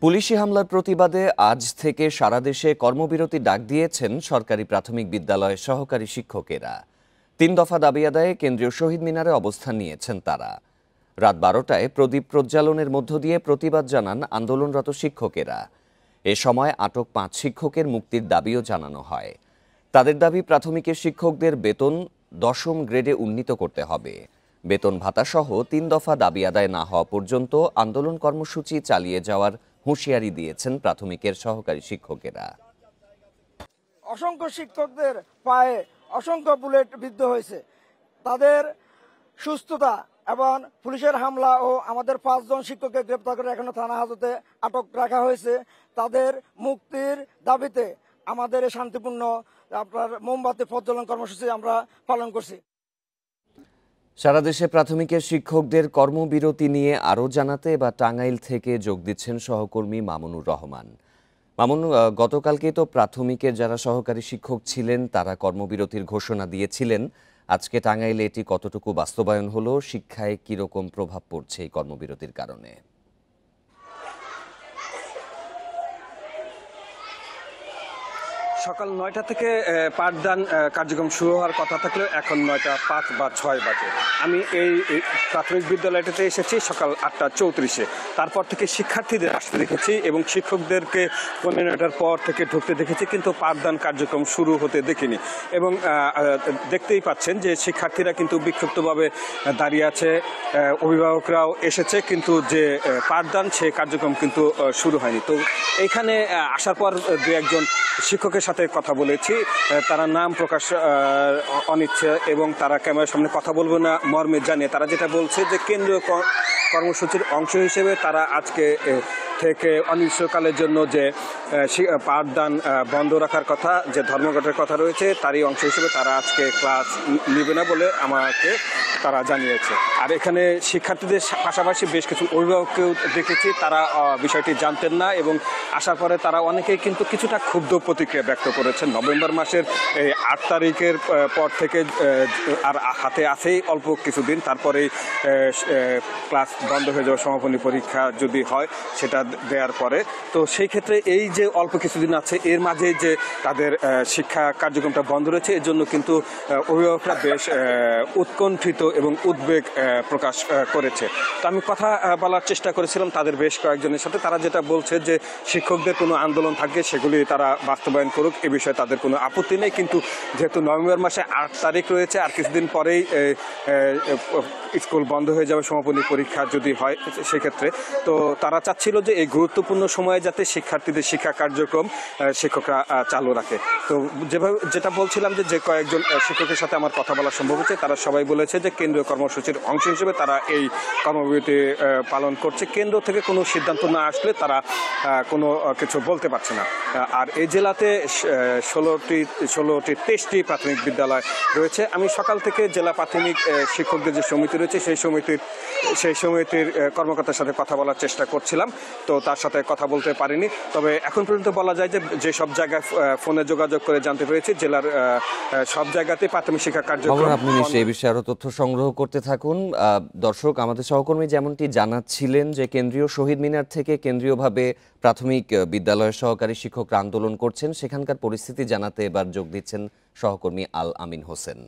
পুলিশি হামলার প্রতিবাদে আজ থেকে সারা দেশে কর্মবিরতি ডাক দিয়েছেন সরকারি প্রাথমিক বিদ্যালয়ের সহকারী শিক্ষকেরা। ৩ দফা দাবি আদায়ে কেন্দ্রীয় শহীদ মিনারে অবস্থান নিয়েছেন তারা। রাত ১২টায় প্রদীপ প্রজ্বালনের মধ্য দিয়ে প্রতিবাদ জানান আন্দোলনরত শিক্ষকেরা। এ সময় আটক ৫ শিক্ষকের মুক্তির দাবিও জানানো হয়। তাদের দাবি, প্রাথমিকের শিক্ষকদের বেতন ১০ম গ্রেডে উন্নীত করতে হবে। বেতন ভাতাসহ ৩ দফা দাবি আদায় না হওয়া পর্যন্ত আন্দোলন কর্মসূচি চালিয়ে যাওয়ার হুঁশিয়ারি দিয়েছেন প্রাথমিকের সহকারী শিক্ষকেরা। অসংখ্য শিক্ষকদের পায়ে অসংখ্য বুলেট বিদ্ধ হয়েছে। তাদের সুস্থতা এবং পুলিশের হামলা ও আমাদের ৫ জন শিক্ষককে গ্রেপ্তার করে এখনো থানা হাজতে আটক রাখা হয়েছে। তাদের মুক্তির দাবিতে আমাদের এই শান্তিপূর্ণ মোমবাতি প্রজ্বলন কর্মসূচি আমরা পালন করছি। সারা দেশে প্রাথমিকের শিক্ষকদের কর্মবিরতি নিয়ে আরও জানাতে বা টাঙ্গাইল থেকে যোগ দিচ্ছেন সহকর্মী মামুনুর রহমান। মামুন, গতকালকে তো প্রাথমিকের যারা সহকারী শিক্ষক ছিলেন তারা কর্মবিরতির ঘোষণা দিয়েছিলেন। আজকে টাঙ্গাইলে এটি কতটুকু বাস্তবায়ন হলো? শিক্ষায় কিরকম প্রভাব পড়ছে এই কর্মবিরতির কারণে? সকাল ৯টা থেকে পাঠদান কার্যক্রম শুরু হওয়ার কথা থাকলেও এখন ৯টা ৫ বা ৬ বাজে। আমি এই প্রাথমিক বিদ্যালয়টাতে এসেছি সকাল ৮টা ৩৪-এ। তারপর থেকে শিক্ষার্থীদের আসতে দেখেছি এবং শিক্ষকদেরকে ১৫টার পর থেকে ঢুকতে দেখেছি, কিন্তু পাঠদান কার্যক্রম শুরু হতে দেখিনি। এবং দেখতেই পাচ্ছেন যে শিক্ষার্থীরা কিন্তু বিক্ষুব্ধভাবে দাঁড়িয়ে আছে, অভিভাবকরাও এসেছে, কিন্তু যে পাঠদান সে কার্যক্রম কিন্তু শুরু হয়নি। তো এইখানে আসার পর দু একজন শিক্ষকের সাথে কথা বলেছি। তারা নাম প্রকাশ অনিচ্ছে এবং তারা ক্যামেরার সামনে কথা বলবে না মর্মে জানিয়ে তারা যেটা বলছে যে কেন্দ্রীয় কর্মসূচির অংশ হিসেবে তারা আজকে থেকে অনির্দিষ্টকালের জন্য যে পাঠদান বন্ধ রাখার কথা, যে ধর্মঘটের কথা রয়েছে, তারই অংশ হিসেবে তারা আজকে ক্লাস নেবে না বলে আমাকে তারা জানিয়েছে। আর এখানে শিক্ষার্থীদের পাশাপাশি বেশ কিছু অভিভাবককেও দেখেছি, তারা বিষয়টি জানতেন না এবং আসার পরে তারা অনেকেই কিন্তু কিছুটা ক্ষুব্ধ প্রতিক্রিয়া ব্যক্ত করেছেন। নভেম্বর মাসের ৮ তারিখের পর থেকে আর হাতে আছেই অল্প কিছুদিন, তারপরেই ক্লাস বন্ধ হয়ে যাওয়ার সমাপনী পরীক্ষা যদি হয় সেটা দেওয়ার পরে। তো সেই ক্ষেত্রে এই যে অল্প কিছুদিন আছে এর মাঝে যে তাদের শিক্ষা কার্যক্রমটা বন্ধ রয়েছে, এর জন্য কিন্তু অভিভাবকরা বেশ উৎকণ্ঠিত এবং উদ্বেগ প্রকাশ করেছে। তো আমি কথা বলার চেষ্টা করেছিলাম তাদের বেশ কয়েকজনের সাথে। তারা যেটা বলছে যে শিক্ষকদের কোনো আন্দোলন থাকে সেগুলি তারা বাস্তবায়ন করুক, এ বিষয়ে তাদের কোনো আপত্তি নেই, কিন্তু যেহেতু নভেম্বর মাসে ৮ তারিখ রয়েছে আর কিছুদিন পরেই স্কুল বন্ধ হয়ে যাবে সমাপনী পরীক্ষা যদি হয় সেক্ষেত্রে, তো তারা চাচ্ছিল যে এই গুরুত্বপূর্ণ সময়ে যাতে শিক্ষার্থীদের শিক্ষা কার্যক্রম শিক্ষকরা চালু রাখে। তো যেটা বলছিলাম যে কয়েকজন শিক্ষকের সাথে আমার কথা বলা সম্ভব হচ্ছে, তারা সবাই বলেছে যে কেন্দ্রীয় কর্মসূচির অংশ হিসেবে তারা এই কর্মবিরতি পালন করছে। কেন্দ্র থেকে কোনো সিদ্ধান্ত না আসলে তারা কোনো কিছু বলতে পারছে না। আর এই জেলাতে 23টি প্রাথমিক বিদ্যালয় রয়েছে। আমি সকাল থেকে জেলা প্রাথমিক শিক্ষকদের যে সমিতি রয়েছে সেই সমিতির কর্মকর্তার সাথে কথা বলার চেষ্টা করছিলাম, তো তার সাথে কথা বলতে পারিনি। তবে এখন পর্যন্ত বলা যায় যে সব জায়গায় ফোনে যোগাযোগ করে জানতে পেরেছি জেলার সব জায়গাতে প্রাথমিক শিক্ষা কার্যক্রম। আপনি নিশ্চয়ই এই বিষয়ে আরো তথ্য সংগ্রহ করতে থাকুন। দর্শক, আমাদের সহকর্মী যেমনটি জানাচ্ছিলেন যে কেন্দ্রীয় শহীদ মিনার থেকে কেন্দ্রীয়ভাবে প্রাথমিক বিদ্যালয়ের সহকারী শিক্ষকরা আন্দোলন করছেন, সেখানকার পরিস্থিতি জানাতে এবার যোগ দিচ্ছেন সহকর্মী আল আমিন হোসেন।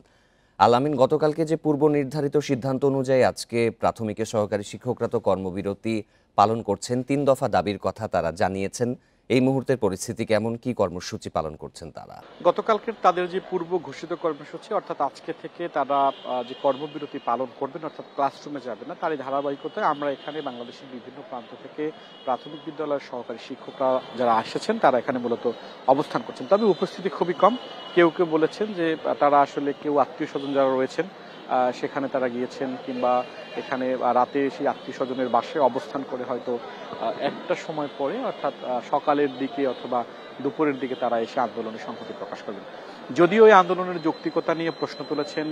আল আমিন, গতকালকে যে পূর্ব নির্ধারিত সিদ্ধান্ত অনুযায়ী আজকে প্রাথমিকের সহকারী শিক্ষকরা তো কর্মবিরতি পালন করছেন, ৩ দফা দাবির কথা তারা জানিয়েছেন। এই মুহূর্তের পরিস্থিতি কেমন, কি কর্মসূচি পালন করছেন তারা? গতকালকে তাদের যে পূর্ব ঘোষিত কর্মসূচি, অর্থাৎ আজকে থেকে তারা যে কর্মবিরতি পালন করবেন, অর্থাৎ ক্লাসরুমে যাবে না, তারই ধারাবাহিকতায় আমরা এখানে বাংলাদেশের বিভিন্ন প্রান্ত থেকে প্রাথমিক বিদ্যালয়ের সহকারী শিক্ষকরা যারা এসেছেন তারা এখানে মূলত অবস্থান করছেন। তবে উপস্থিতি খুবই কম। কেউ কেউ বলেছেন যে তারা আসলে কেউ আত্মীয় স্বজন যারা রয়েছেন সেখানে তারা গিয়েছেন, কিংবা এখানে রাতে সেই আত্মীয় স্বজনের বাসায় অবস্থান করে হয়তো একটা সময় পরে, অর্থাৎ সকালের দিকে অথবা দুপুরের দিকে তারা এসে আন্দোলনে সংহতি প্রকাশ করবেন। যদিও এই আন্দোলনের যৌক্তিকতা নিয়ে প্রশ্ন তুলেছেন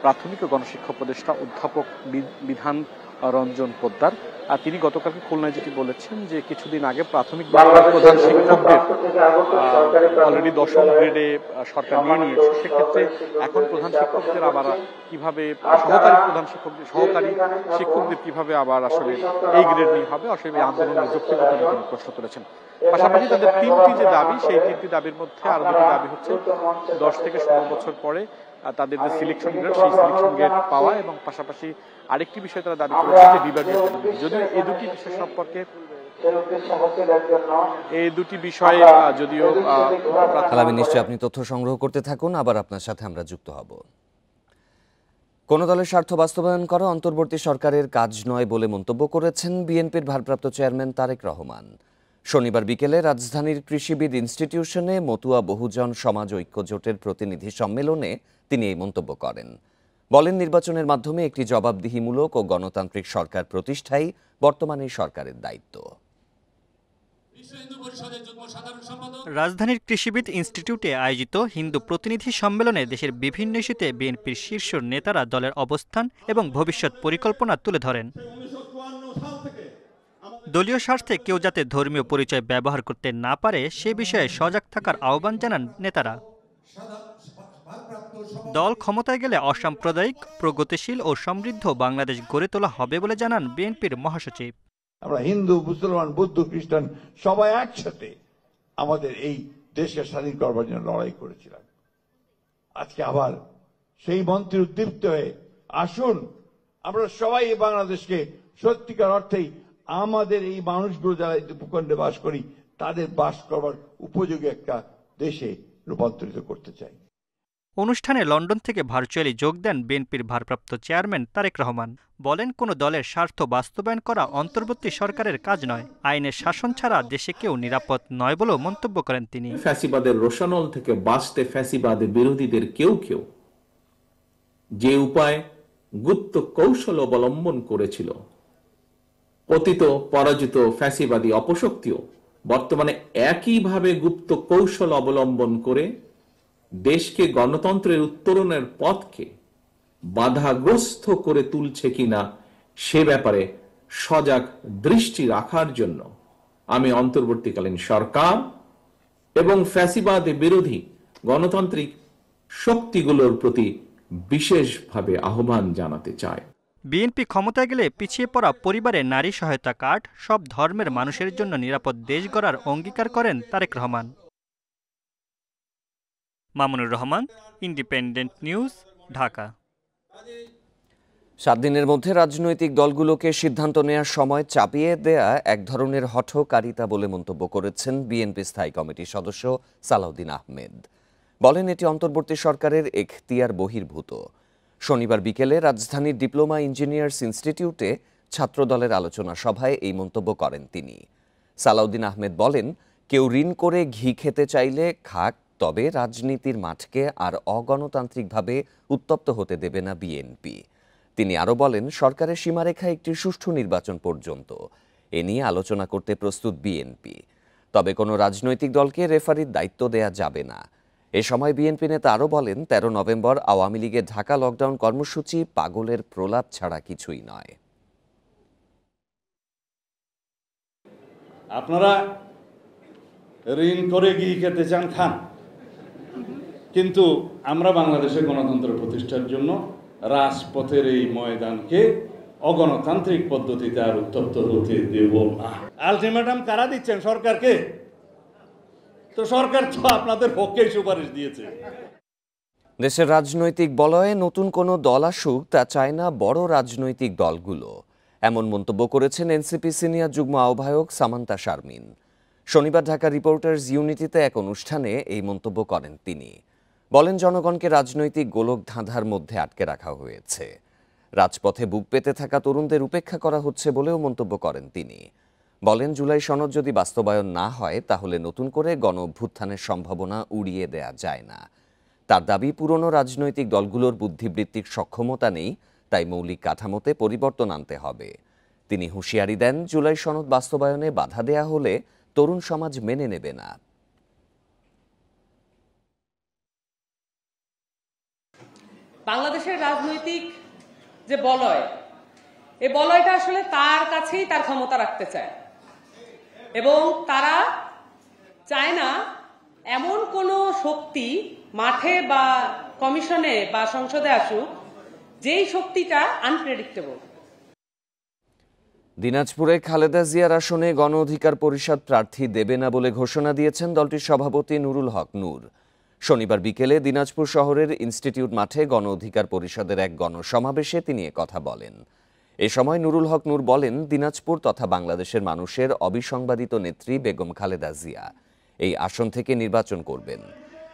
প্রাথমিক ও গণশিক্ষা উপদেষ্টা অধ্যাপক বিধান রঞ্জন পোদ্দার। আর তিনি গতকালকে খুলনায় যেটি বলেছেন যে কিছুদিন আগে প্রাথমিক বিদ্যালয়ের প্রধান শিক্ষকদের অলরেডি 10ম গ্রেডে সরকার নিয়ে নিয়েছে। সেক্ষেত্রে এখন প্রধান শিক্ষকদের আবার কিভাবে সহকারী শিক্ষকদের কিভাবে আবার আসলে এই গ্রেড নিয়ে হবে, আসলে এই আন্দোলনের যৌক্তিকতা নিয়ে তিনি প্রশ্ন তুলেছেন। পাশাপাশি তাদের 3টি যে দাবি, সেই 3টি দাবির মধ্যে আরো 2টি দাবি হচ্ছে 10 থেকে 16 বছর পরে তাদের যে সিলেকশন গ্রেড, সেই সিলেকশন গ্রেড পাওয়া, এবং পাশাপাশি আরেকটি বিষয় তারা দাবি করেছে যে বিভাগীয় পদোন্নতি। যদিও এই দুটি বিষয় সম্পর্কে এই দুটি বিষয়ে যদিও নিশ্চয়ই আপনি তথ্য সংগ্রহ করতে থাকুন, আবার আপনার সাথে আমরা যুক্ত হব। কোন দলের স্বার্থ বাস্তবায়ন করা অন্তর্বর্তী সরকারের কাজ নয় বলে মন্তব্য করেছেন বিএনপির ভারপ্রাপ্ত চেয়ারম্যান তারেক রহমান। শনিবার বিকেলে রাজধানীর কৃষিবিদ ইনস্টিটিউশনে মতুয়া বহুজন সমাজ ঐক্য জোটের প্রতিনিধি সম্মেলনে তিনি এই মন্তব্য করেন। বলেন, নির্বাচনের মাধ্যমে একটি জবাবদিহিমূলক ও গণতান্ত্রিক সরকার প্রতিষ্ঠাই বর্তমানে সরকারের দায়িত্ব। রাজধানীর কৃষিবিদ ইনস্টিটিউটে আয়োজিত হিন্দু প্রতিনিধি সম্মেলনে দেশের বিভিন্ন ইস্যুতে বিএনপির শীর্ষ নেতারা দলের অবস্থান এবং ভবিষ্যৎ পরিকল্পনা তুলে ধরেন। দলীয় স্বার্থে কেউ যাতে ধর্মীয় পরিচয় ব্যবহার করতে না পারে সে বিষয়ে সজাগ থাকার আহ্বান জানান নেতারা। দল ক্ষমতায় গেলে অসাম্প্রদায়িক, প্রগতিশীল ও সমৃদ্ধ বাংলাদেশ গড়ে তোলা হবে বলে জানান বিএনপির মহাসচিব। আমরা হিন্দু, মুসলমান, বৌদ্ধ, খ্রিস্টান সবাই একসাথে আমাদের এই দেশকে স্বাধীন করবার জন্য লড়াই করেছিলাম। আজকে আবার সেই মন্ত্রে উদ্দীপ্ত হয়ে আসুন আমরা সবাই এই বাংলাদেশকে সত্যিকার অর্থেই আমাদের এই মানুষগুলো যারা ভূখণ্ডে বাস করি তাদের বাস করবার উপযোগী একটা দেশে রূপান্তরিত করতে চাই। অনুষ্ঠানে লন্ডন থেকে ভার্চুয়ালি যোগ দেন বিএনপির ভারপ্রাপ্ত চেয়ারম্যান তারেক রহমান। বলেন, কোনো দলের স্বার্থ বাস্তবায়ন করা অন্তর্বর্তী সরকারের কাজ নয়। আইনের শাসন ছাড়া দেশে কেউ নিরাপদ নয় বলেও মন্তব্য করেন তিনি। ফ্যাসিবাদের রোশানল থেকে বাঁচতে ফ্যাসিবাদের বিরোধীদের কেউ কেউ যে উপায় গুপ্ত কৌশল অবলম্বন করেছিল, পতিত পরাজিত ফ্যাসিবাদী অপশক্তিও বর্তমানে একইভাবে গুপ্ত কৌশল অবলম্বন করে দেশকে গণতন্ত্রের উত্তরণের পথকে বাধাগ্রস্ত করে তুলছে কিনা সে ব্যাপারে সজাগ দৃষ্টি রাখার জন্য আমি অন্তর্বর্তীকালীন সরকার এবং ফ্যাসিবাদ বিরোধী গণতান্ত্রিক শক্তিগুলোর প্রতি বিশেষভাবে আহ্বান জানাতে চাই। বিএনপি ক্ষমতায় গেলে পিছিয়ে পড়া পরিবারে নারী সহায়তা কার্ড, সব ধর্মের মানুষের জন্য নিরাপদ দেশ গড়ার অঙ্গীকার করেন তারেক রহমান। Mamunur Rahman, Independent News, Dhaka. 7 দিনের মধ্যে রাজনৈতিক দলগুলোকে সিদ্ধান্ত নেওয়ার সময় চাপিয়ে দেয়া এক ধরনের হঠকারিতা বলে মন্তব্য করেছেন বিএনপি স্থায়ী কমিটির সদস্য সালাউদ্দিন আহমেদ। বলেন, এটি অন্তর্বর্তী সরকারের এখতিয়ার বহির্ভূত। শনিবার বিকেলে রাজধানীর ডিপ্লোমা ইঞ্জিনিয়ার্স ইনস্টিটিউটে ছাত্রদলের আলোচনা সভায় এই মন্তব্য করেন তিনি। সালাউদ্দিন আহমেদ বলেন, কেউ ঋণ করে ঘি খেতে চাইলে খাক, তবে রাজনীতির মাঠকে আর অগণতান্ত্রিকভাবে উত্তপ্ত হতে দেবে না বিএনপি। তিনি আরও বলেন, সরকারের সীমারেখা একটি সুষ্ঠু নির্বাচন পর্যন্ত। এ নিয়ে আলোচনা করতে প্রস্তুত বিএনপি। তবে কোনো রাজনৈতিক দলকে রেফারির দায়িত্ব দেয়া যাবে না। এ সময় বিএনপি নেতা আরও বলেন, 13 নভেম্বর আওয়ামী লীগের ঢাকা লকডাউন কর্মসূচি পাগলের প্রলাপ ছাড়া কিছুই নয়। আপনারা ঋণ করে ঘি খেতে চান, খান, কিন্তু আমরা বাংলাদেশের গণতন্ত্র প্রতিষ্ঠার জন্য রাজপথের এই ময়দানকে অগণতান্ত্রিক পদ্ধতিতে আর উত্তপ্ত হতে দেব না। আলটিমেটাম কারা দিচ্ছেন? সরকারকে। তো সরকার তো আপনাদের পক্ষে সুপারিশ দিয়েছে। দেশের রাজনৈতিক বলয়ে নতুন কোনো দল আসুক তা চায় না বড় রাজনৈতিক দলগুলো, এমন মন্তব্য করেছেন এনসিপি সিনিয়র যুগ্ম আহ্বায়ক সামান্তা শারমিন। শনিবার ঢাকা রিপোর্টার্স ইউনিটিতে এক অনুষ্ঠানে এই মন্তব্য করেন তিনি। বলেন, জনগণকে রাজনৈতিক গোলক ধাঁধার মধ্যে আটকে রাখা হয়েছে। রাজপথে বুক পেতে থাকা তরুণদের উপেক্ষা করা হচ্ছে বলেও মন্তব্য করেন তিনি। বলেন, জুলাই সনদ যদি বাস্তবায়ন না হয় তাহলে নতুন করে গণ অভ্যুত্থানের সম্ভাবনা উড়িয়ে দেয়া যায় না। তার দাবি, পুরনো রাজনৈতিক দলগুলোর বুদ্ধিবৃত্তিক সক্ষমতা নেই, তাই মৌলিক কাঠামোতে পরিবর্তন আনতে হবে। তিনি হুঁশিয়ারি দেন, জুলাই সনদ বাস্তবায়নে বাধা দেয়া হলে তরুণ সমাজ মেনে নেবে না। বাংলাদেশের রাজনৈতিক যে বলয়, এই বলয়টা আসলে তার কাছেই তার ক্ষমতা রাখতে চায় এবং তারা চায় না এমন কোনো শক্তি মাঠে বা কমিশনে বা সংসদে আসুক যেই শক্তিটা আনপ্রেডিক্টেবল। দিনাজপুরে খালেদা জিয়ার আসনে গণ অধিকার পরিষদ প্রার্থী দেবে না বলে ঘোষণা দিয়েছেন দলটির সভাপতি নুরুল হক নূর। শনিবার বিকেলে দিনাজপুর শহরের ইনস্টিটিউট মাঠে গণ অধিকার পরিষদের এক গণসমাবেশে তিনি কথা বলেন। এ সময় নুরুল হক নূর বলেন, দিনাজপুর তথা বাংলাদেশের মানুষের অবিসংবাদিত নেত্রী বেগম খালেদা জিয়া এই আসন থেকে নির্বাচন করবেন।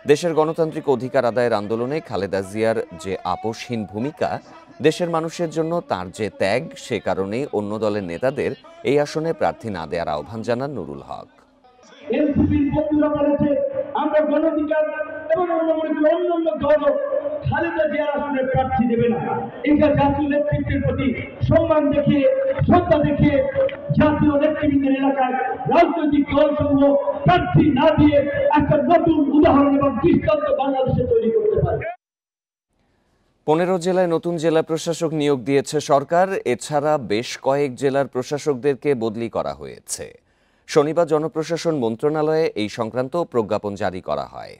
দেশের গণতান্ত্রিক অধিকার আদায়ের আন্দোলনে খালেদা জিয়ার যে আপোষহীন ভূমিকা, দেশের মানুষের জন্য তার যে ত্যাগ, সে কারণেই অন্য দলের নেতাদের এই আসনে প্রার্থী না দেওয়ার আহ্বান জানান নুরুল হক। আমরা গণঅধিকার এবং অন্যান্য দল খালেদা জিয়ার আসনে প্রার্থী দেবে না। এটা জাতীয় নেতৃত্বের প্রতি সম্মান দেখিয়ে, শ্রদ্ধা দেখিয়ে জাতীয় নেতৃবৃন্দের এলাকায় রাজনৈতিক দলসমূহ প্রার্থী না দিয়ে একটা নতুন উদাহরণ এবং দৃষ্টান্ত বাংলাদেশে তৈরি করতে পারে। 15 জেলায় নতুন জেলা প্রশাসক নিয়োগ দিয়েছে সরকার। এছাড়া বেশ কয়েক জেলার প্রশাসকদেরকে বদলি করা হয়েছে। শনিবার জনপ্রশাসন মন্ত্রণালয়ে এই সংক্রান্ত প্রজ্ঞাপন জারি করা হয়।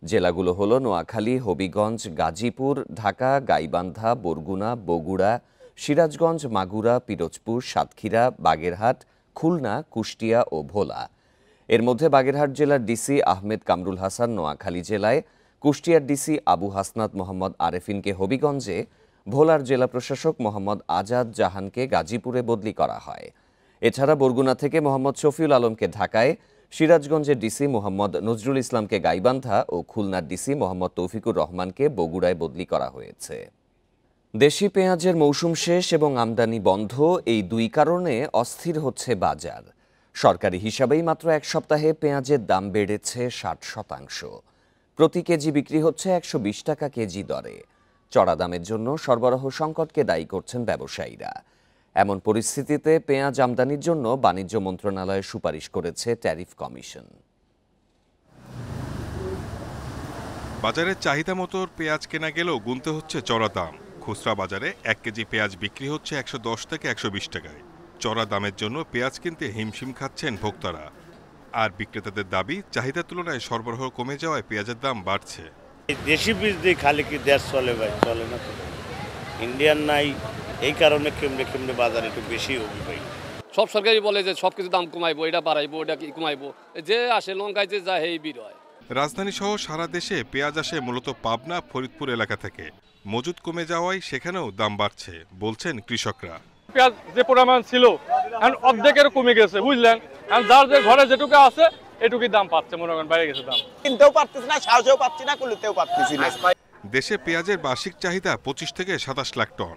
জেলাগুলো হল নোয়াখালী, হবিগঞ্জ, গাজীপুর, ঢাকা, গাইবান্ধা, বরগুনা, বগুড়া, সিরাজগঞ্জ, মাগুরা, পিরোজপুর, সাতক্ষীরা, বাগেরহাট, খুলনা, কুষ্টিয়া ও ভোলা। এর মধ্যে বাগেরহাট জেলার ডিসি আহমেদ কামরুল হাসান নোয়াখালী জেলায়, কুষ্টিয়ার ডিসি আবু হাসনাত মোহাম্মদ আরেফিনকে হবিগঞ্জে, ভোলার জেলা প্রশাসক মোহাম্মদ আজাদ জাহানকে গাজীপুরে বদলি করা হয়। এছাড়া বরগুনা থেকে মোহাম্মদ শফিউল আলমকে ঢাকায়, সিরাজগঞ্জের ডিসি মোহাম্মদ নজরুল ইসলামকে গাইবান্ধা ও খুলনার ডিসি মোহাম্মদ তৌফিকুর রহমানকে বগুড়ায় বদলি করা হয়েছে। দেশি পেঁয়াজের মৌসুম শেষ এবং আমদানি বন্ধ, এই দুই কারণে অস্থির হচ্ছে বাজার। সরকারি হিসাবেই মাত্র এক সপ্তাহে পেঁয়াজের দাম বেড়েছে 60%। প্রতি কেজি বিক্রি হচ্ছে 120 টাকা কেজি দরে। চড়া দামের জন্য সরবরাহ সংকটকে দায়ী করছেন ব্যবসায়ীরা। এমন পরিস্থিতিতে পেঁয়াজ আমদানির জন্য বাণিজ্য মন্ত্রণালয় সুপারিশ করেছে ট্যারিফ কমিশন। বাজারে চাহিদা মতো পেঁয়াজ কেনা গেলেও গুনতে হচ্ছে চড়া দাম। খুচরা বাজারে 1 কেজি পেঁয়াজ বিক্রি হচ্ছে 110 থেকে 120 টাকায়। চড়া দামের জন্য পেঁয়াজ কিনতে হিমশিম খাচ্ছেন ভোক্তারা। আর বিক্রেতাদের দাবি, চাহিদার তুলনায় সরবরাহ কমে যাওয়ায় পেঁয়াজের দাম বাড়ছে। দেশি বীজ দিয়ে খালি কি দেশ চলে ভাই? চলে না তো, ইন্ডিয়ান নাই, এই কারণে কেমনে বাজার একটু বেশি হবে ভাই। সব সরকারই বলে যে সব কিছু দাম কমাইবো, এটা বাড়াইবো, এটা কি কমাইবো, যে আসে লঙ্কায় যে যায় এই বির হয়। রাজধানী সহ সারা দেশে পেঁয়াজ আসে মূলত পাবনা, ফরিদপুর এলাকা থেকে। মজুদ কমে যাওয়ায় সেখানেও দাম বাড়ছে বলছেন কৃষকরা। পেঁয়াজ যে পরিমাণ ছিল এখন অর্ধেকেরও কমে গেছে, বুঝলেন। যার যে ঘরে যেটুকু আছে এটুকুই দাম পাচ্ছে, মনে করেন বাইরে গেছে দাম। কিনতেও পারতেছি না, সাহসেও পাচ্ছি না, কুলিতেও পারতেছি না। দেশে পেঁয়াজের বার্ষিক চাহিদা 25 থেকে 27 লাখ টন,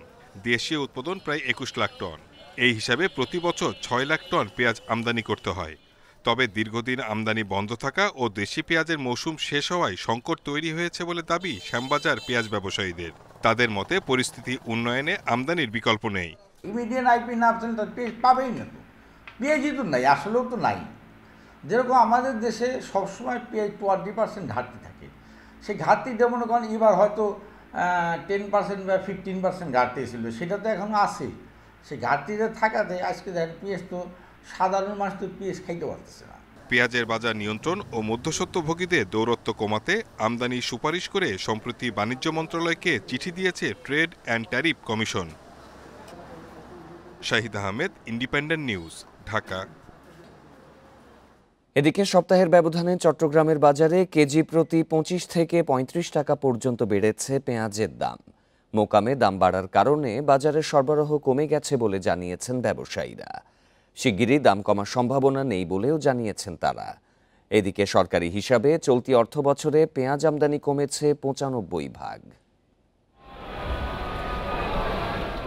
দেশীয় উৎপাদন প্রায় 21 লাখ টন। এই হিসাবে প্রতি বছর 6 লাখ টন পেঁয়াজ আমদানি করতে হয়। তবে দীর্ঘদিন আমদানি বন্ধ থাকা ও দেশি পেঁয়াজের মৌসুম শেষ হওয়ায় সংকট তৈরি হয়েছে বলে দাবি শ্যামবাজার পেঁয়াজ ব্যবসায়ীদের। তাদের মতে পরিস্থিতি উন্নয়নে আমদানির বিকল্প নেই। ইমিডিয়েট আইপি না পেঁয়াজ পাবেই না, তো পেঁয়াজই তো নাই, আসলেও তো নাই। যেরকম আমাদের দেশে সবসময় পেঁয়াজ 20% ঘাটতি থাকে, সেই ঘাটতিটা মনে করেন এবার হয়তো 10% বা 15% ঘাটতি ছিল, সেটা তো এখনও আছে। সেই ঘাটতিটা থাকাতে আজকে দেখেন পেঁয়াজ তো সাধারণ মানুষ তো পেঁয়াজ খাইতে পারতেছে না। পেঁয়াজের বাজার নিয়ন্ত্রণ ও মধ্যস্বত্বভোগীদের দৌরত্ব কমাতে আমদানি সুপারিশ করে সম্প্রতি বাণিজ্য মন্ত্রণালয়কে চিঠি দিয়েছে trade and tariff commission. Shahid Ahmed, independent News, Dhaka. এদিকে সপ্তাহের ব্যবধানে চট্টগ্রামের বাজারে কেজি প্রতি 25 থেকে 35 টাকা পর্যন্ত বেড়েছে পেঁয়াজের দাম। মোকামে দাম বাড়ার কারণে বাজারে সরবরাহ কমে গেছে বলে জানিয়েছেন ব্যবসায়ীরা। শিগগিরই দাম কমার সম্ভাবনা নেই বলেও জানিয়েছেন তারা। এদিকে সরকারি হিসাবে চলতি অর্থবছরে পেঁয়াজ আমদানি কমেছে 95 ভাগ।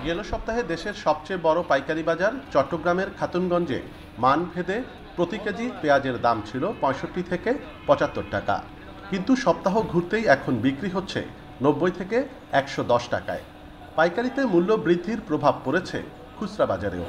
গেল সপ্তাহে দেশের সবচেয়ে বড় পাইকারি বাজার চট্টগ্রামের খাতুনগঞ্জে মানভেদে প্রতি কেজি পেঁয়াজের দাম ছিল 65 থেকে 75 টাকা, কিন্তু সপ্তাহ ঘুরতেই এখন বিক্রি হচ্ছে 90 থেকে 110 টাকায়। পাইকারিতে মূল্য বৃদ্ধির প্রভাব পড়েছে খুচরা বাজারেও।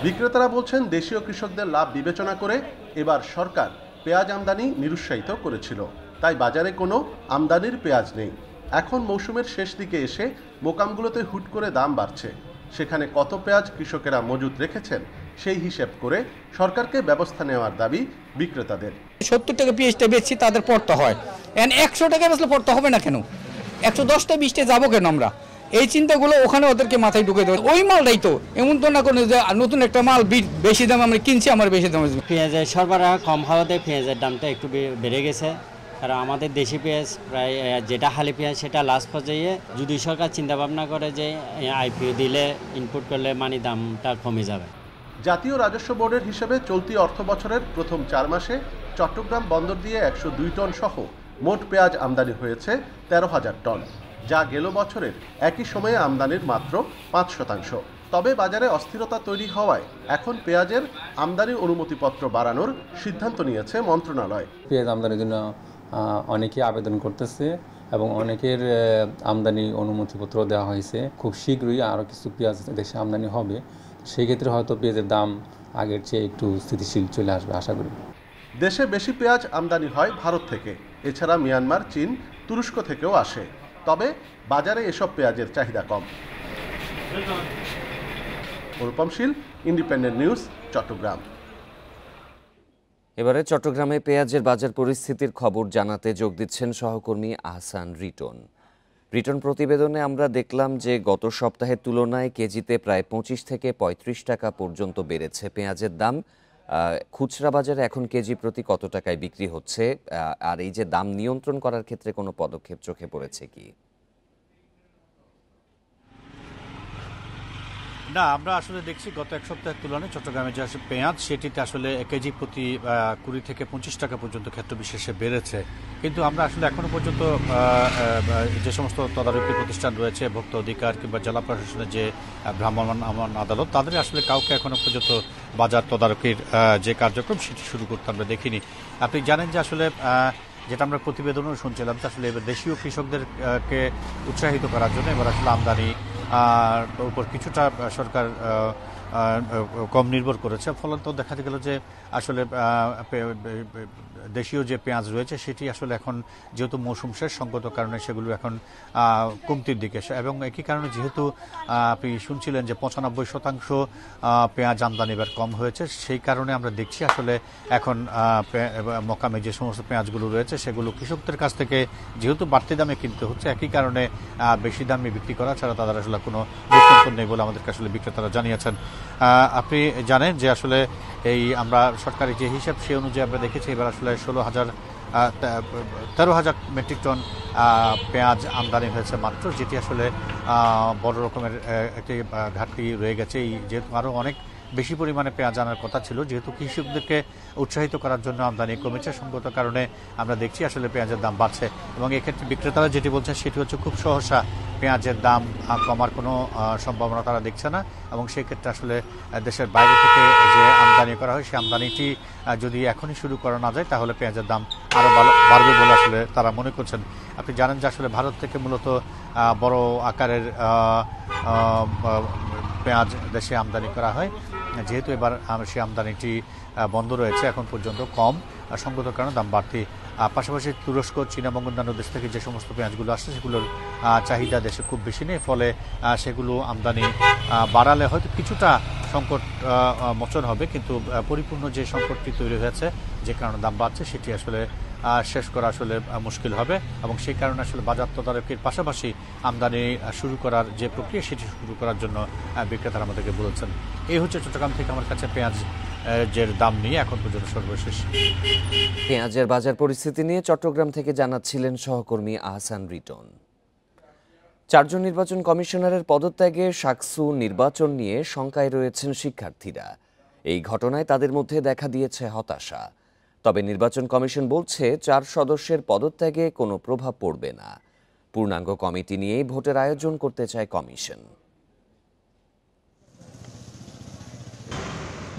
বিক্রেতারা বলছেন, দেশীয় কৃষকদের লাভ বিবেচনা করে এবার সরকার পেঁয়াজ আমদানি নিরুৎসাহিত করেছিল, তাই বাজারে কোনো আমদানির পেঁয়াজ নেই। এখন মৌসুমের শেষ দিকে এসে মোকামগুলোতে হুট করে দাম বাড়ছে। সেখানে কত পেঁয়াজ কৃষকেরা মজুত রেখেছেন সেই হিসেব করে সরকারকে ব্যবস্থা নেওয়ার দাবি বিক্রেতাদের। 70 টাকা পেঁয়াজটা বেচছি তাদের পড়তে হয়, 100 টাকা বেচলে পড়তে হবে না কেন? 110টা 20টা যাবো কেন আমরা? এই চিন্তাগুলো ওখানে ওদেরকে মাথায় ঢুকে দেবে। ওই মালটাই তো, এমন তো না কোনো যে নতুন একটা মাল বেশি দাম আমরা কিনছি, আমার বেশি দাম। পেঁয়াজের সরবরাহ কম হওয়াতে পেঁয়াজের দামটা একটু বেড়ে গেছে। কারণ আমাদের দেশি পেঁয়াজ প্রায় যেটা হালি পেঁয়াজ সেটা লাস্ট পর্যায়ে যদি সরকার চিন্তা ভাবনা করে যে আইপিও দিলে ইনপুট করলে দামটা কমে যাবে। জাতীয় রাজস্ব বোর্ডের হিসেবে চলতি অর্থ বছরের প্রথম 4 মাসে চট্টগ্রাম বন্দর দিয়ে 102 টন সহ মোট পেঁয়াজ আমদানি হয়েছে 13,000 টন, যা গেল বছরের একই সময়ে আমদানির মাত্র 5%। তবে বাজারে অস্থিরতা তৈরি হওয়ায় এখন পেঁয়াজের আমদানি অনুমতিপত্র বাড়ানোর সিদ্ধান্ত নিয়েছে মন্ত্রণালয়। পেঁয়াজ আমদানির জন্য অনেকে আবেদন করতেছে এবং অনেকের আমদানি অনুমতিপত্র দেওয়া হয়েছে। খুব শীঘ্রই আরও কিছু পেঁয়াজ দেশে আমদানি হবে, সেই ক্ষেত্রে হয়তো পেঁয়াজের দাম আগের চেয়ে একটু স্থিতিশীল চলে আসবে আশা করি। দেশে বেশি পেঁয়াজ আমদানি হয় ভারত থেকে, এছাড়া মিয়ানমার, চীন, তুরস্ক থেকেও আসে। তবে বাজারে এসব পেঁয়াজের চাহিদা কম। অনুপম শীল, ইন্ডিপেন্ডেন্ট নিউজ, চট্টগ্রাম। এবারে চট্টগ্রামে পেঁয়াজের বাজার পরিস্থিতির খবর জানাতে যোগ দিচ্ছেন সহকর্মী আহসান রিটন। প্রতিবেদনে আমরা দেখলাম যে গত সপ্তাহের তুলনায় কেজিতে প্রায় 25 থেকে 35 টাকা পর্যন্ত বেড়েছে পেঁয়াজের দাম। খুচরা বাজারে এখন কেজি প্রতি কত টাকায় বিক্রি হচ্ছে, আর এই যে দাম নিয়ন্ত্রণ করার ক্ষেত্রে কোনো পদক্ষেপ চোখে পড়েছে কি? না, আমরা আসলে দেখছি গত এক সপ্তাহের তুলনায় চট্টগ্রামে যে পেঁয়াজ সেটিতে আসলে কেজি প্রতি 20 থেকে 25 টাকা পর্যন্ত ক্ষেত্র বিশেষে বেড়েছে। কিন্তু আমরা আসলে এখনো পর্যন্ত যে সমস্ত তদারকি প্রতিষ্ঠান রয়েছে, ভোক্তা অধিকার কিংবা জেলা প্রশাসনের যে ভ্রাম্যমাণ আদালত, তাদের আসলে কাউকে এখনো পর্যন্ত বাজার তদারকির যে কার্যক্রম সেটি শুরু করতে আমরা দেখিনি। আপনি জানেন যে আসলে যেটা আমরা প্রতিবেদনও শুনছিলাম যে আসলে এবার দেশীয় কৃষকদেরকে উৎসাহিত করার জন্য এবার আসলে আমদানি উপর কিছুটা সরকার কম নির্ভর করেছে। ফলত দেখা গেল যে আসলে দেশীয় যে পেঁয়াজ রয়েছে সেটি আসলে এখন যেহেতু মৌসুম শেষ, সঙ্গত কারণে সেগুলো এখন কমতির দিকে, এবং একই কারণে যেহেতু আপনি শুনছিলেন যে 95% পেঁয়াজ আমদানি এবার কম হয়েছে, সেই কারণে আমরা দেখছি আসলে এখন মোকামে যে সমস্ত পেঁয়াজগুলো রয়েছে সেগুলো কৃষকদের কাছ থেকে যেহেতু বাড়তি দামে কিনতে হচ্ছে, একই কারণে বেশি দামে বিক্রি করা ছাড়া তাদের আসলে কোনো বিকল্প নেই বলে আমাদেরকে আসলে বিক্রেতারা জানিয়েছেন। আপনি জানেন যে আসলে এই আমরা সরকারি যে হিসাব সে অনুযায়ী আমরা দেখেছি এবার আসলে 13,000 মেট্রিক টন পেঁয়াজ আমদানি হয়েছে মাত্র, যেটি আসলে বড় রকমের একটি ঘাটতি রয়ে গেছে। এই যেহেতু আরও অনেক বেশি পরিমাণে পেঁয়াজ আনার কথা ছিল, যেহেতু কৃষকদেরকে উৎসাহিত করার জন্য আমদানি কমেছে, সঙ্গত কারণে আমরা দেখছি আসলে পেঁয়াজের দাম বাড়ছে। এবং এক্ষেত্রে বিক্রেতারা যেটি বলছেন সেটি হচ্ছে খুব সহসা পেঁয়াজের দাম কমার কোনো সম্ভাবনা তারা দেখছে না, এবং সেক্ষেত্রে আসলে দেশের বাইরে থেকে যে আমদানি করা হয় সেই আমদানিটি যদি এখনই শুরু করা না যায় তাহলে পেঁয়াজের দাম আরও বাড়বে বলে আসলে তারা মনে করছেন। আপনি জানেন যে আসলে ভারত থেকে মূলত বড় আকারের পেঁয়াজ দেশে আমদানি করা হয়, যেহেতু এবার সেই আমদানিটি বন্ধ রয়েছে এখন পর্যন্ত কম, সঙ্গত কারণে দাম বাড়তি। পাশাপাশি তুরস্ক, চীন এবং অন্যান্য দেশ থেকে যে সমস্ত পেঁয়াজগুলো আসছে সেগুলোর চাহিদা দেশে খুব বেশি নেই, ফলে সেগুলো আমদানি বাড়ালে হয়তো কিছুটা সংকট মোচন হবে, কিন্তু পরিপূর্ণ যে সংকটটি তৈরি হয়েছে যে কারণে দাম বাড়ছে সেটি আসলে শেষ করা আসলে মুশকিল হবে, এবং সেই কারণে আসলে বাজার তদারকির পাশাপাশি আমদানি শুরু করার যে প্রক্রিয়া সেটি শুরু করার জন্য বিক্রেতারা আমাদেরকে বলেছেন। এই হচ্ছে চট্টগ্রাম থেকে আমার কাছে পেঁয়াজের দাম নিয়ে এখন পর্যন্ত সর্বশেষ। পেঁয়াজের বাজার পরিস্থিতি নিয়ে চট্টগ্রাম থেকে জানাচ্ছিলেন সহকর্মী আহসান রিটন। 4 জন নির্বাচন কমিশনারের পদত্যাগে সাকসু নির্বাচন নিয়ে শঙ্কায় রয়েছেন শিক্ষার্থীরা। এই ঘটনায় তাদের মধ্যে দেখা দিয়েছে হতাশা। তবে নির্বাচন কমিশন বলছে 4 সদস্যের পদত্যাগে কোনো প্রভাব পড়বে না। পূর্ণাঙ্গ কমিটি নিয়েই ভোটের আয়োজন করতে চায় কমিশন।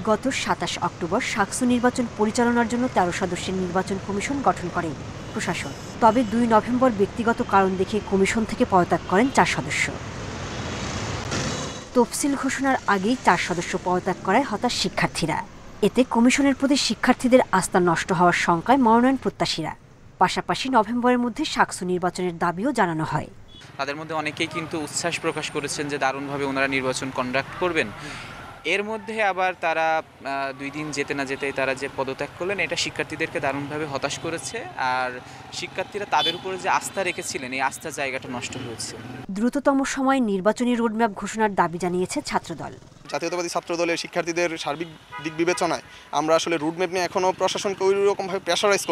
গত 27 অক্টোবর সাকসু নির্বাচন পরিচালনার জন্য 13 সদস্যের নির্বাচন কমিশন গঠন করেন প্রশাসন। তবে 2 নভেম্বর ব্যক্তিগত কারণ দেখে কমিশন থেকে পদত্যাগ করেন 4 সদস্য। তফসিল ঘোষণার আগেই 4 সদস্য পদত্যাগ করায় হতাশ শিক্ষার্থীরা। এতে কমিশনের প্রতি শিক্ষার্থীদের আস্থা নষ্ট হওয়ার শঙ্কায় মনোনয়ন প্রত্যাশীরা। পাশাপাশি নভেম্বরের মধ্যে শাকসু নির্বাচনের দাবিও জানানো হয়। তাদের মধ্যে অনেকেই কিন্তু উচ্ছ্বাস প্রকাশ করেছেন যে দারুণভাবে ওনারা নির্বাচন কন্ডাক্ট করবেন। এর মধ্যে আবার তারা 2 দিন যেতে না যেতেই তারা যে পদত্যাগ করলেন, এটা শিক্ষার্থীদেরকে দারুণভাবে হতাশ করেছে। আর শিক্ষার্থীরা তাদের উপরে যে আস্থা রেখেছিলেন, এই আস্থার জায়গাটা নষ্ট হয়েছে। দ্রুততম সময়ে নির্বাচনী রোডম্যাপ ঘোষণার দাবি জানিয়েছে ছাত্রদল। জাতীয়তাবাদী ছাত্র দলের শিক্ষার্থীদের সার্বিক দিক বিবেচনায় আমরা আসলে রুটম্যাপ নিয়ে এখনও প্রশাসনকে ওই রকমভাবে প্রেশারাইজ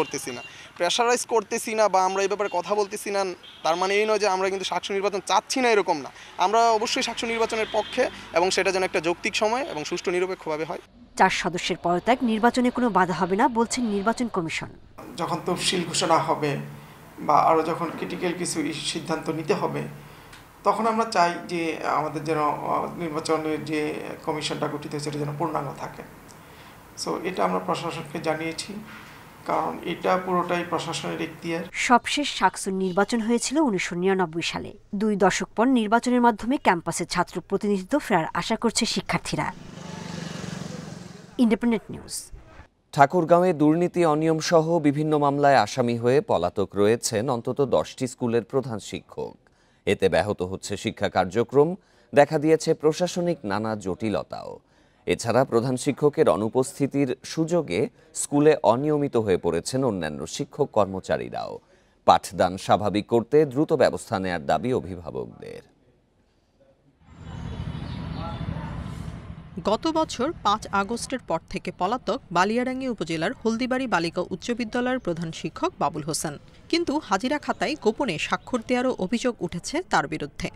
করতেছি না বা আমরা এই ব্যাপারে কথা বলতেছি না। তার মানে এই নয় যে আমরা কিন্তু শাকসু নির্বাচন চাচ্ছি না, এরকম না। আমরা অবশ্যই শাকসু নির্বাচনের পক্ষে, এবং সেটা যেন একটা যৌক্তিক সময় এবং সুষ্ঠু নিরপেক্ষভাবে হয়। 4 সদস্যের পদত্যাগ নির্বাচনে কোনো বাধা হবে না বলছেন নির্বাচন কমিশন। যখন তফসিল ঘোষণা হবে বা আরও যখন ক্রিটিক্যাল কিছু সিদ্ধান্ত নিতে হবে, তখন আমরা চাই যে আমাদের যেন নির্বাচনের যে কমিশনটা গঠিত হয়েছে এটা যেন পূর্ণাঙ্গ থাকে। সো এটা আমরা প্রশাসনকে জানিয়েছি, কারণ এটা পুরোটাই প্রশাসনের এখতিয়ার। সবশেষ শাকসুর নির্বাচন হয়েছিল 1999 সালে। 2 দশক পর নির্বাচনের মাধ্যমে ক্যাম্পাসে ছাত্র প্রতিনিধিত্ব ফেরার আশা করছে শিক্ষার্থীরা। Independent news. ঠাকুরগাঁওয়ে দুর্নীতি, অনিয়ম সহ বিভিন্ন মামলায় আসামি হয়ে পলাতক রয়েছেন অন্তত 10টি স্কুলের প্রধান শিক্ষক। এতে ব্যাহত হচ্ছে শিক্ষা কার্যক্রম, দেখা দিয়েছে প্রশাসনিক নানা জটিলতাও। এছাড়া প্রধান শিক্ষকের অনুপস্থিতির সুযোগে স্কুলে অনিয়মিত হয়ে পড়েছেন অন্যান্য শিক্ষক কর্মচারীরাও। পাঠদান স্বাভাবিক করতে দ্রুত ব্যবস্থা নেয়ার দাবি অভিভাবকদের। গত বছর 5 আগস্টের পর থেকে পলাতক বালিয়াডাঙ্গি উপজেলার হলদিবাড়ি বালিকা উচ্চ বিদ্যালয়ের প্রধান শিক্ষক বাবুল হোসেন। কিন্তু হাজিরা খাতায় গোপনে স্বাক্ষর দেওয়ারও অভিযোগ উঠেছে তার বিরুদ্ধে।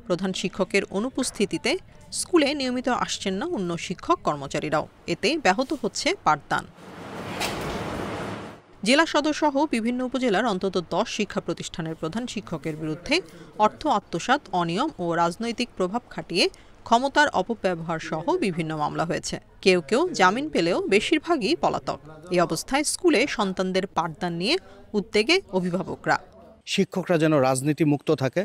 প্রধান শিক্ষকের অনুপস্থিতিতে স্কুলে নিয়মিত আসছেন না অন্য শিক্ষক কর্মচারীরাও। এতে ব্যাহত হচ্ছে পাঠদান। জেলা সদরসহ বিভিন্ন উপজেলার অন্তত 10 শিক্ষা প্রতিষ্ঠানের প্রধান শিক্ষকের বিরুদ্ধে অর্থ আত্মসাৎ, অনিয়ম ও রাজনৈতিক প্রভাব খাটিয়ে ক্ষমতার অপব্যবহার সহ বিভিন্ন মামলা হয়েছে। কেউ কেউ জামিন পেলেও বেশিরভাগই পলাতক। এই অবস্থায় স্কুলে সন্তানদের পাঠদান নিয়ে উদ্বেগে অভিভাবকরা। শিক্ষকরা যেন রাজনীতি মুক্ত থাকে,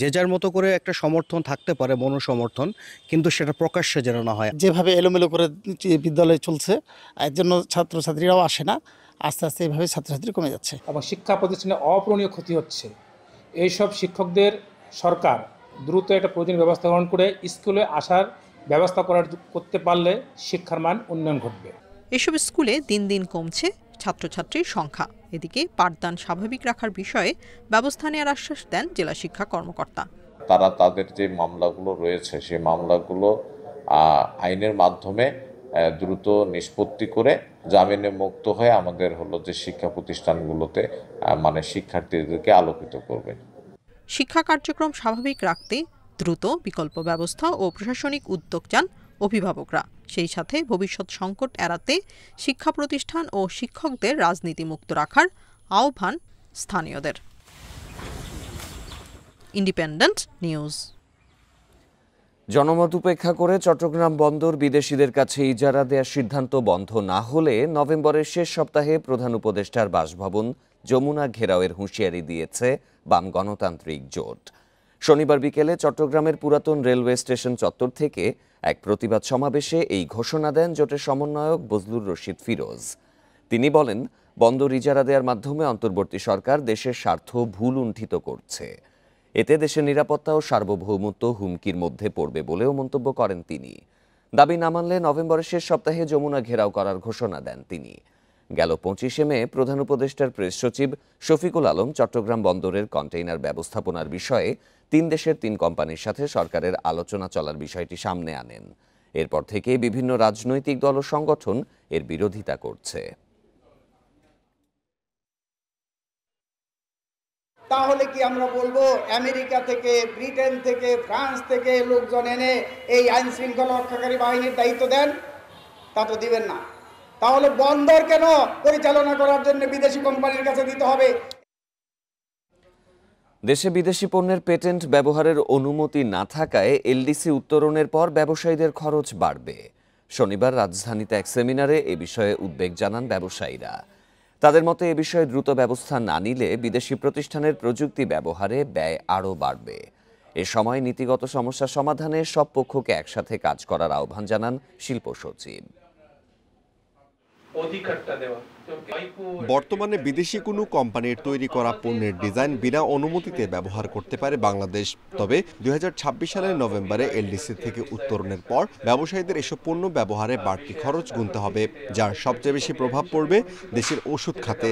যে যার মতো করে একটা সমর্থন থাকতে পারে, মনোসমর্থন, কিন্তু সেটা প্রকাশ্যে যেন না হয়। যেভাবে এলোমেলো করে বিদ্যালয় চলছে, এর জন্য ছাত্রছাত্রীরাও আসে না। আস্তে আস্তে এইভাবে ছাত্রছাত্রী কমে যাচ্ছে এবং শিক্ষা প্রতিষ্ঠানে অপূরণীয় ক্ষতি হচ্ছে। এইসব শিক্ষকদের সরকার দ্রুত একটা প্রয়োজনীয় ব্যবস্থা গ্রহণ করে স্কুলে আসার ব্যবস্থা করতে পারলে শিক্ষার মান উন্নয়ন ঘটবে। এসব স্কুলে দিন দিন কমছে ছাত্রছাত্রীর সংখ্যা। এদিকে পাঠদান স্বাভাবিক রাখার বিষয়ে ব্যবস্থা নেওয়ার আশ্বাস দেন জেলা শিক্ষা কর্মকর্তা। তারা তাদের যে মামলাগুলো রয়েছে সেই মামলাগুলো আইনের মাধ্যমে দ্রুত নিষ্পত্তি করে জামিনে মুক্ত হয়ে আমাদের যে শিক্ষা প্রতিষ্ঠানগুলোতে শিক্ষার্থীদেরকে আলোকিত করবে। শিক্ষা কার্যক্রম স্বাভাবিক রাখতে দ্রুত বিকল্প ব্যবস্থা ও প্রশাসনিক উদ্যোগ চান অভিভাবকরা। সেই সাথে ভবিষ্যৎ সংকট এড়াতে শিক্ষা প্রতিষ্ঠান ও শিক্ষকদের রাজনীতি মুক্ত রাখার আহ্বান স্থানীয়দের। Independent news. জনমত উপেক্ষা করে চট্টগ্রাম বন্দর বিদেশিদের কাছে ইজারা দেওয়ার সিদ্ধান্ত বন্ধ না হলে নভেম্বরের শেষ সপ্তাহে প্রধান উপদেষ্টার বাসভবন যমুনা ঘেরাওয়ের হুঁশিয়ারি দিয়েছে বাম গণতান্ত্রিক জোট। শনিবার বিকেলে চট্টগ্রামের পুরাতন রেলওয়ে স্টেশন চত্বর থেকে এক প্রতিবাদ সমাবেশে এই ঘোষণা দেন জোটের সমন্বয়ক বজলুর রশিদ ফিরোজ। তিনি বলেন, বন্দর ইজারা দেওয়ার মাধ্যমে অন্তর্বর্তী সরকার দেশের স্বার্থ ভুলুণ্ঠিত করছে। এতে দেশের নিরাপত্তা ও সার্বভৌমত্ব হুমকির মধ্যে পড়বে বলেও মন্তব্য করেন তিনি। দাবি না মানলে নভেম্বরের শেষ সপ্তাহে যমুনা ঘেরাও করার ঘোষণা দেন তিনি। গেল 25 মে প্রধান উপদেষ্টার প্রেস সচিব শফিকুল আলম চট্টগ্রাম বন্দরের কন্টেইনার ব্যবস্থাপনার বিষয়ে 3 দেশের 3 কোম্পানির সাথে সরকারের আলোচনা চলার বিষয়টি সামনে আনেন। এরপর থেকে বিভিন্ন রাজনৈতিক দল ও সংগঠন এর বিরোধিতা করছে। তাহলে কি আমরা বলবো আমেরিকা থেকে, ব্রিটেন থেকে, ফ্রান্স থেকে লোকজন এনে এই আইন শৃঙ্খলা রক্ষাকারী বাহিনীর দায়িত্ব দেন? তা তো দিবেন না। তাহলে বন্দর কেন পরিচালনা করার জন্য বিদেশি কোম্পানির কাছে দিতে হবে? দেশে বিদেশি পণ্যের পেটেন্ট ব্যবহারের অনুমতি না থাকায় এলডিসি উত্তরণের পর ব্যবসায়ীদের খরচ বাড়বে। শনিবার রাজধানীতে এক সেমিনারে এ বিষয়ে উদ্বেগ জানান ব্যবসায়ীরা। তাদের মতে এ বিষয়ে দ্রুত ব্যবস্থা না নিলে বিদেশি প্রতিষ্ঠানের প্রযুক্তি ব্যবহারে ব্যয় আরও বাড়বে। এ সময় নীতিগত সমস্যা সমাধানে সব পক্ষকে একসাথে কাজ করার আহ্বান জানান শিল্প সচিব। অধিকারটা দেওয়া, তো বর্তমানে বিদেশি কোনো কোম্পানির তৈরি করা পণ্যের ডিজাইন বিনা অনুমতিতে ব্যবহার করতে পারে বাংলাদেশ। তবে 2026 সালের নভেম্বরে এলডিসি থেকে উত্তরণের পর ব্যবসায়ীদের এসব পণ্য ব্যবহারে বাড়তি খরচ গুনতে হবে, যার সবচেয়ে বেশি প্রভাব পড়বে দেশের ওষুধ খাতে।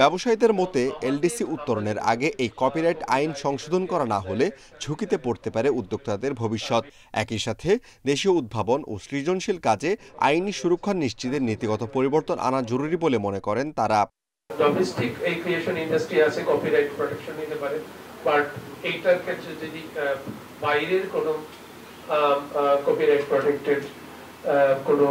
ব্যবসায়ীদের মতে এলডিসি উত্তরণের আগে এই কপিরাইট আইন সংশোধন করা না হলে ঝুঁকিতে পড়তে পারে উদ্যোক্তাদের ভবিষ্যৎ। একই সাথে দেশীয় উদ্ভাবন ও সৃজনশীল কাজে আইনি সুরক্ষা নিশ্চিতের নীতিগত পরিবর্তন আনা জরুরি বলে মনে করেন তারা। ডোমেস্টিক এই ক্রিয়েশন ইন্ডাস্ট্রি আছে, কপিরাইট প্রোটেকশন নিতে পারে, বাট এইটার ক্ষেত্রে যদি বাইরের কোনো কপিরাইট প্রোটেক্টেড কোনো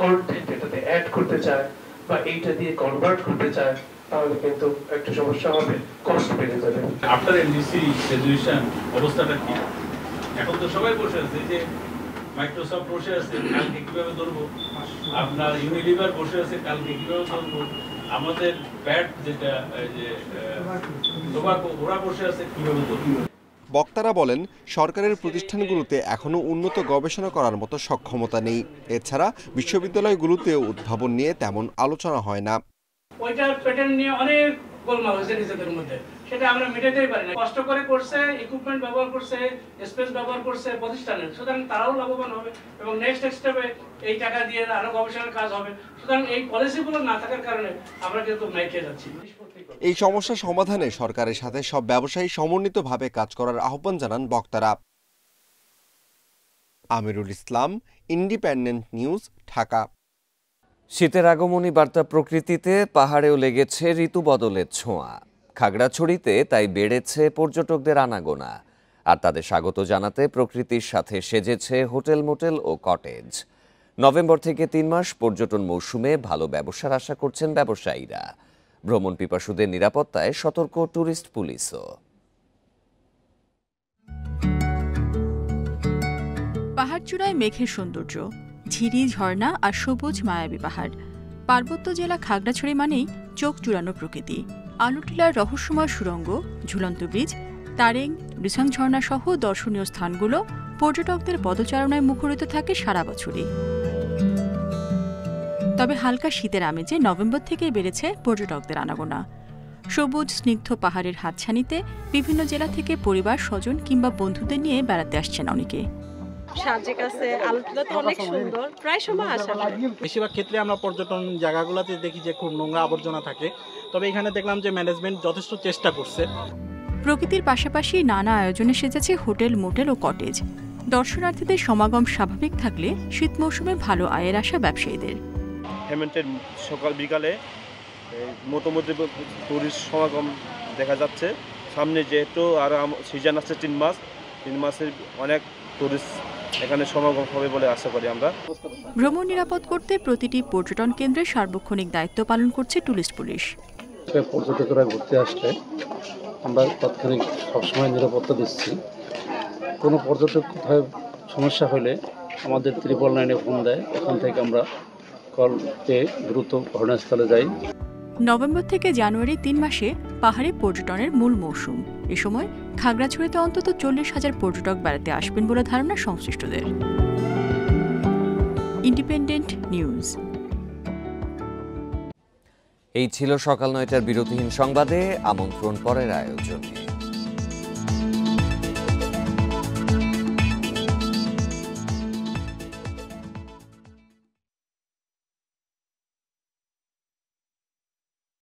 কন্টেন্ট এটাতে অ্যাড করতে চায় বা এইটা দিয়ে কনভার্ট করতে চায়, তাহলে কিন্তু একটু সমস্যা হবে, কষ্ট বেড়ে যাবে। আফটার এলডিসি রেজুলেশন অবস্থাটা কি? এখন তো সবাই বসে আছে, যে মাইক্রোসফট বসে আছে, কালকে কিভাবে ধরবো, আপনার ইউনিলিভার বসে আছে, কালকে কিভাবে ধরবো, আমাদের ব্যাট যেটা যে টোবাকো, ওরা বসে আছে, কিভাবে ধরবো। বক্তারা বলেন, সরকারের প্রতিষ্ঠানগুলোতে এখনো উন্নত গবেষণা করার মতো সক্ষমতা নেই। এছাড়া বিশ্ববিদ্যালয়গুলোতেও উদ্ভাবন নিয়ে তেমন আলোচনা হয় না। ওইটার প্যাটার্ন নিয়ে অনেক গোলমাল হয়েছে নিজেদের মধ্যে, সেটা আমরা মেটাতেই পারি না। কষ্ট করে করছে, ইকুইপমেন্ট ব্যবহার করছে, স্পেস ব্যবহার করছে প্রতিষ্ঠানের, সুতরাং তারাও লাভবান হবে এবং নেক্সট স্টেপে এই টাকা দিয়ে আরো গবেষণার কাজ হবে। সুতরাং এই পলিসিগুলো না থাকার কারণে আমরা কিন্তু মাইকে যাচ্ছি। এই সমস্যা সমাধানে সরকারের সাথে সব ব্যবসায়ী সমন্বিতভাবে কাজ করার আহ্বান জানান বক্তারা। Amirul Islam, independent News, Dhaka. শীতের আগমনী বার্তা প্রকৃতিতে, পাহাড়েও লেগেছে ঋতু বদলের ছোঁয়া। খাগড়াছড়িতে তাই বেড়েছে পর্যটকদের আনাগোনা, আর তাদের স্বাগত জানাতে প্রকৃতির সাথে সেজেছে হোটেল, মোটেল ও কটেজ। নভেম্বর থেকে 3 মাস পর্যটন মৌসুমে ভালো ব্যবসার আশা করছেন ব্যবসায়ীরা। ভ্রমণ পিপাসুদের নিরাপত্তায় সতর্ক ট্যুরিস্ট পুলিশও। পাহাড়চূড়ায় মেঘের সৌন্দর্য, ঝিরি, ঝর্ণা আর সবুজ মায়াবী পাহাড়। পার্বত্য জেলা খাগড়াছড়ি মানেই চোখ জুড়ানো প্রকৃতি। আলুটিলার রহস্যময় সুড়ঙ্গ, ঝুলন্ত ব্রিজ, তারেং, রিসাং ঝর্ণা সহ দর্শনীয় স্থানগুলো পর্যটকদের পদচারণায় মুখরিত থাকে সারা বছরই। তবে হালকা শীতের আমেজে নভেম্বর থেকেই বেড়েছে পর্যটকদের আনাগোনা। সবুজ স্নিগ্ধ পাহাড়ের হাতছানিতে বিভিন্ন জেলা থেকে পরিবার, স্বজন কিংবা বন্ধুদের নিয়ে বেড়াতে আসছেন অনেকে। সাজেক আছে, আলুটিলা তো অনেক সুন্দর, প্রায় সময় আসা হয়। বেশিরভাগ ক্ষেত্রে আমরা পর্যটন জায়গাগুলোতে দেখি যে খুব নোংরা আবর্জনা থাকে, তবে এখানে দেখলাম যে ম্যানেজমেন্ট যথেষ্ট চেষ্টা করছে। প্রকৃতির পাশাপাশি নানা আয়োজনে সেজেছে হোটেল, মোটেল ও কটেজ। দর্শনার্থীদের সমাগম স্বাভাবিক থাকলে শীত মৌসুমে ভালো আয়ের আশা ব্যবসায়ীদের। হেমন্তের সকাল বিকালে মোটামুটি টুরিস্ট সমাগম দেখা যাচ্ছে। সামনে যেহেতু আর সিজন আছে 3 মাস, 3 মাসের অনেক টুরিস্ট এখানে সমাগম হবে বলে আশা করি আমরা। ভ্রমণ নিরাপদ করতে প্রতিটি পর্যটন কেন্দ্রে সার্বক্ষণিক দায়িত্ব পালন করছে টুরিস্ট পুলিশ। পর্যটকরা ঘুরতে আসলে আমরা তাৎক্ষণিক সবসময় নিরাপত্তা দিচ্ছি। কোনো পর্যটক কোথায় সমস্যা হলে আমাদের 999 ফোন দেয়, ওখান থেকে আমরা কল পেয়ে দ্রুত ঘটনাস্থলে যাই। নভেম্বর থেকে জানুয়ারি 3 মাসে পাহাড়ে পর্যটনের মূল মৌসুম। এ সময় খাগড়াছড়িতে অন্তত 40,000 পর্যটক বেড়াতে আসবেন বলে ধারণা সংশ্লিষ্টদের। Independent news. এই ছিল সকাল 9টার বিরতিহীন সংবাদে। আমন্ত্রণ পরের আয়োজনে।